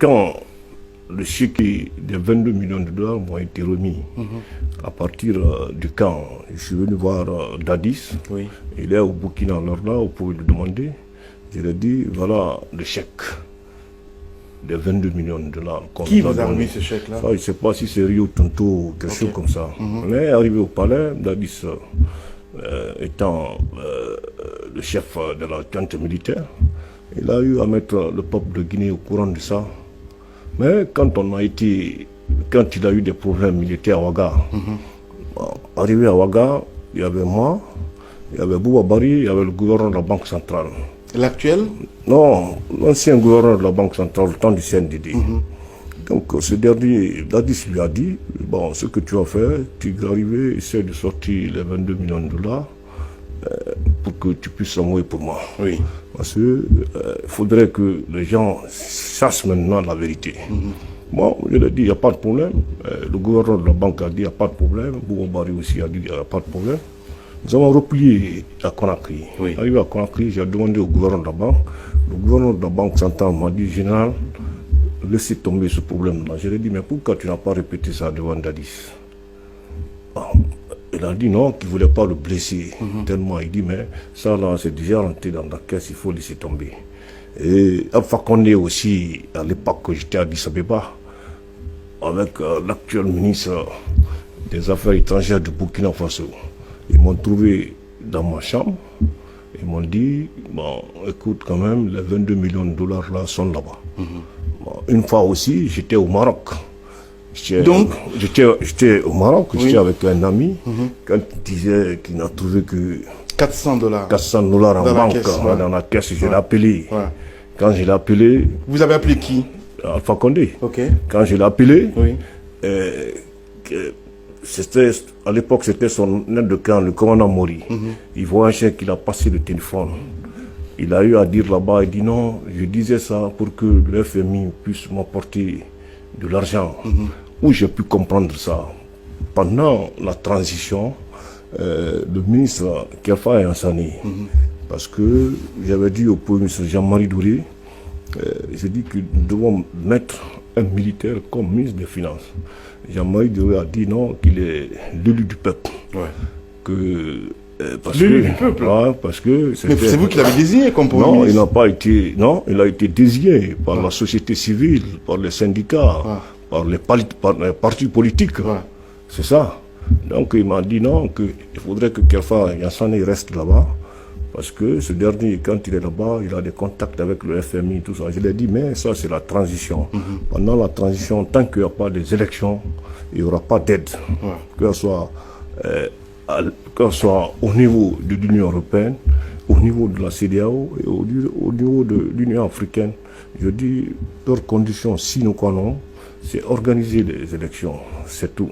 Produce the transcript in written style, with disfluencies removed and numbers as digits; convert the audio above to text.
quand le chéquier des 22 millions de dollars m'ont été remis à partir du camp, je suis venu voir Dadis. Oui. Il est au Burkina, alors là, vous pouvez le demander. Je lui ai dit, voilà le chèque des 22 millions de dollars. Qui vous a remis ce chèque-là? Je ne sais pas si c'est Rio Tonto ou quelque chose comme ça. On est arrivé au palais, Dadis étant le chef de la tente militaire, il a eu à mettre le peuple de Guinée au courant de ça. Mais quand il a eu des problèmes militaires à Ouaga, arrivé à Ouaga, il y avait moi, il y avait Bouba Bari, il y avait le gouverneur de la Banque centrale. L'actuel? Non, l'ancien gouverneur de la Banque centrale, le temps du CNDD. Donc ce dernier, Dadis lui a dit, bon, ce que tu as fait, tu es arrivé, essaie de sortir les 22 millions de dollars pour que tu puisses envoyer pour moi. Oui. Parce qu'il faudrait que les gens sachent maintenant la vérité. Moi, je lui ai dit, il n'y a pas de problème. Le gouverneur de la banque a dit, il n'y a pas de problème. Bouambari aussi a dit, il n'y a pas de problème. Nous avons replié à Conakry. Oui. Arrivé à Conakry, j'ai demandé au gouverneur de la banque. Le gouverneur de la banque centrale m'a dit, général, laissez tomber ce problème-là. Je lui ai dit, mais pourquoi tu n'as pas répété ça devant Dadis? Il a dit non, qu'il ne voulait pas le blesser tellement. Il dit, mais ça là, c'est déjà rentré dans la caisse, il faut laisser tomber. Et Alpha Condé aussi, à l'époque que j'étais à Addis Abeba, avec l'actuel ministre des Affaires étrangères du Burkina Faso, ils m'ont trouvé dans ma chambre. Ils m'ont dit, bon, écoute, quand même, les 22 millions de dollars là sont là-bas. Bon, une fois aussi, j'étais au Maroc. Donc, j'étais au Maroc, oui, j'étais avec un ami, quand il disait qu'il n'a trouvé que 400 $. 400 $ en dans banque, la caisse, ouais. dans la caisse, je l'ai appelé. Ouais. Quand je l'ai appelé, Vous avez appelé qui? Alpha Condé. Ok. Quand je l'ai appelé, Oui. à l'époque c'était son aide de camp, le commandant Mori. Il voyait qu'il a passé le téléphone. Il a eu à dire là-bas, il dit non, je disais ça pour que le FMI puisse m'apporter de l'argent. Où j'ai pu comprendre ça? Pendant la transition, le ministre Kefa Yansani, parce que j'avais dit au Premier ministre Jean-Marie Douré, j'ai dit que nous devons mettre un militaire comme ministre des Finances. Jean-Marie Douré a dit non, qu'il est l'élu du peuple. Ouais. L'élu du peuple? Ouais, parce que Mais c'est vous qui l'avez désigné comme Premier Non, ministre? il n'a pas été. Non, il a été désigné par la société civile, par les syndicats, par les partis politiques. C'est ça. Donc il m'a dit non, qu'il faudrait que Kefa Yansani reste là-bas. Parce que ce dernier, quand il est là-bas, il a des contacts avec le FMI, tout ça. Je lui ai dit, mais ça c'est la transition. Pendant la transition, tant qu'il n'y a pas des élections, il n'y aura pas d'aide. Que ce soit au niveau de l'Union européenne, au niveau de la CEDEAO et au niveau de l'Union africaine. Je dis, leurs conditions sine qua non, c'est organiser les élections, c'est tout.